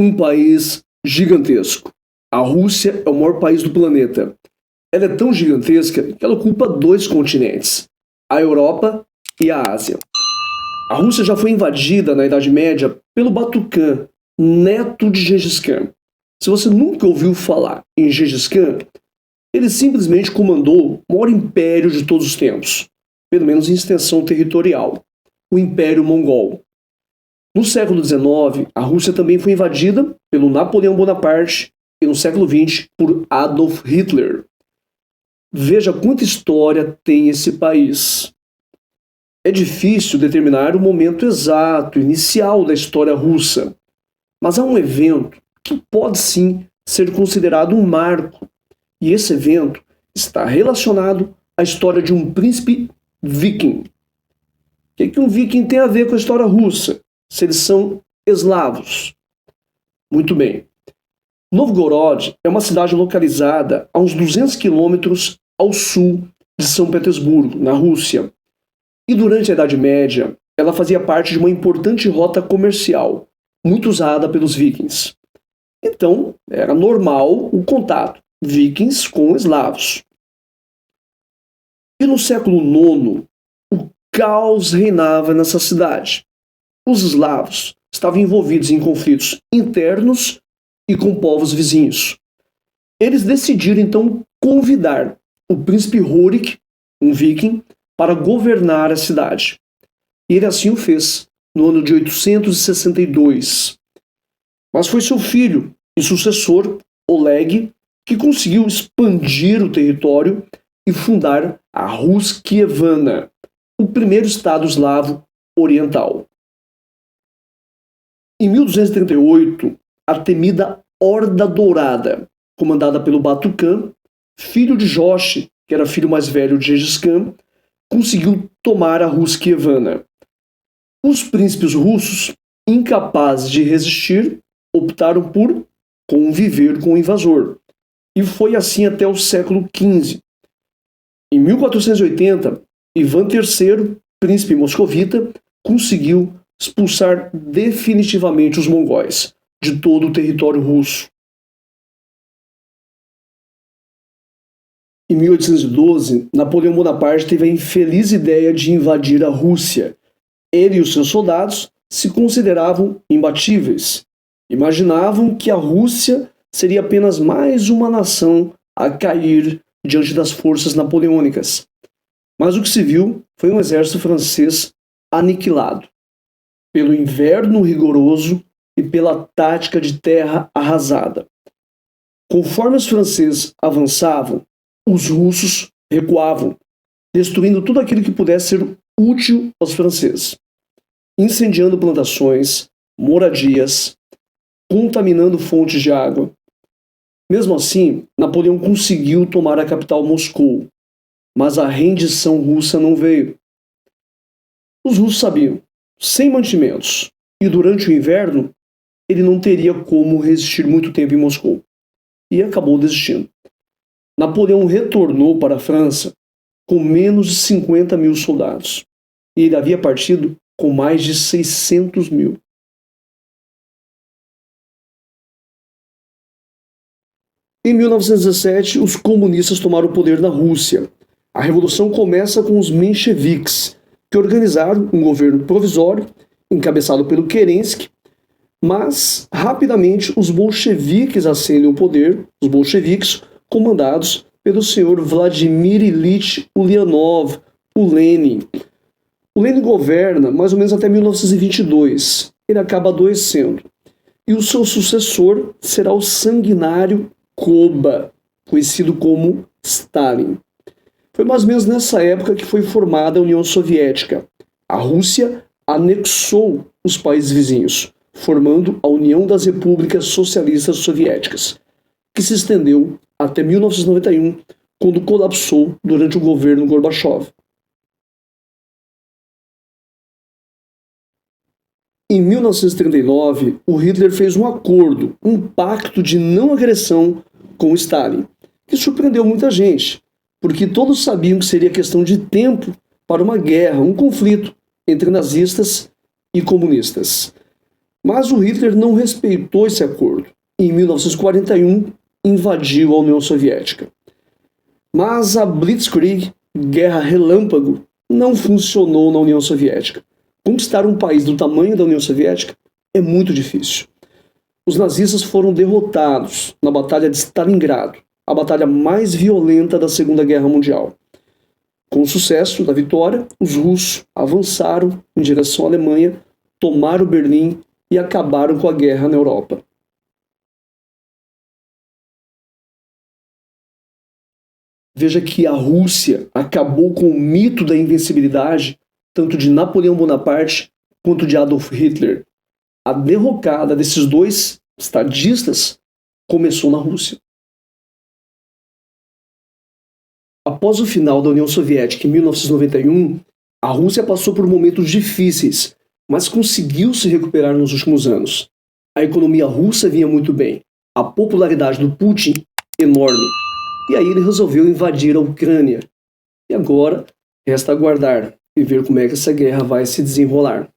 Um país gigantesco. A Rússia é o maior país do planeta. Ela é tão gigantesca que ela ocupa 2 continentes, a Europa e a Ásia. A Rússia já foi invadida na Idade Média pelo Batu-Khan, neto de Gengis Khan. Se você nunca ouviu falar em Gengis Khan, ele simplesmente comandou o maior império de todos os tempos, pelo menos em extensão territorial, o Império Mongol. No século XIX, a Rússia também foi invadida pelo Napoleão Bonaparte e no século XX por Adolf Hitler. Veja quanta história tem esse país. É difícil determinar o momento exato, inicial da história russa, mas há um evento que pode sim ser considerado um marco, e esse evento está relacionado à história de um príncipe viking. O que um viking tem a ver com a história russa? Se eles são eslavos. Muito bem. Novgorod é uma cidade localizada a uns 200 quilômetros ao sul de São Petersburgo, na Rússia. E durante a Idade Média, ela fazia parte de uma importante rota comercial, muito usada pelos vikings. Então, era normal o contato vikings com eslavos. E no século IX, o caos reinava nessa cidade. Os eslavos estavam envolvidos em conflitos internos e com povos vizinhos. Eles decidiram então convidar o príncipe Rurik, um viking, para governar a cidade. E ele assim o fez, no ano de 862. Mas foi seu filho e sucessor, Oleg, que conseguiu expandir o território e fundar a Rus Kievana, o primeiro estado eslavo oriental. Em 1238, a temida Horda Dourada, comandada pelo Batu-Khan, filho de Joshi, que era filho mais velho de Gengis Khan, conseguiu tomar a Rus Kievana. Os príncipes russos, incapazes de resistir, optaram por conviver com o invasor. E foi assim até o século XV. Em 1480, Ivan III, príncipe moscovita, conseguiu expulsar definitivamente os mongóis de todo o território russo. Em 1812, Napoleão Bonaparte teve a infeliz ideia de invadir a Rússia. Ele e os seus soldados se consideravam imbatíveis. Imaginavam que a Rússia seria apenas mais uma nação a cair diante das forças napoleônicas. Mas o que se viu foi um exército francês aniquilado pelo inverno rigoroso e pela tática de terra arrasada. Conforme os franceses avançavam, os russos recuavam, destruindo tudo aquilo que pudesse ser útil aos franceses, incendiando plantações, moradias, contaminando fontes de água. Mesmo assim, Napoleão conseguiu tomar a capital Moscou, mas a rendição russa não veio. Os russos sabiam, sem mantimentos, e durante o inverno, ele não teria como resistir muito tempo em Moscou, e acabou desistindo. Napoleão retornou para a França com menos de 50 mil soldados, e ele havia partido com mais de 600 mil. Em 1917, os comunistas tomaram o poder na Rússia. A revolução começa com os mencheviques, que organizaram um governo provisório, encabeçado pelo Kerensky, mas rapidamente os bolcheviques ascendem ao poder, os bolcheviques comandados pelo senhor Vladimir Ilyich Ulyanov, o Lenin. O Lenin governa mais ou menos até 1922. Ele acaba adoecendo. E o seu sucessor será o sanguinário Koba, conhecido como Stalin. Foi mais ou menos nessa época que foi formada a União Soviética. A Rússia anexou os países vizinhos, formando a União das Repúblicas Socialistas Soviéticas, que se estendeu até 1991, quando colapsou durante o governo Gorbachev. Em 1939, o Hitler fez um acordo, um pacto de não agressão com Stalin, que surpreendeu muita gente, porque todos sabiam que seria questão de tempo para uma guerra, um conflito entre nazistas e comunistas. Mas o Hitler não respeitou esse acordo e, em 1941, invadiu a União Soviética. Mas a Blitzkrieg, guerra relâmpago, não funcionou na União Soviética. Conquistar um país do tamanho da União Soviética é muito difícil. Os nazistas foram derrotados na Batalha de Stalingrado, a batalha mais violenta da Segunda Guerra Mundial. Com o sucesso da vitória, os russos avançaram em direção à Alemanha, tomaram Berlim e acabaram com a guerra na Europa. Veja que a Rússia acabou com o mito da invencibilidade tanto de Napoleão Bonaparte quanto de Adolf Hitler. A derrocada desses dois estadistas começou na Rússia. Após o final da União Soviética em 1991, a Rússia passou por momentos difíceis, mas conseguiu se recuperar nos últimos anos. A economia russa vinha muito bem, a popularidade do Putin enorme. E aí ele resolveu invadir a Ucrânia. E agora resta aguardar e ver como é que essa guerra vai se desenrolar.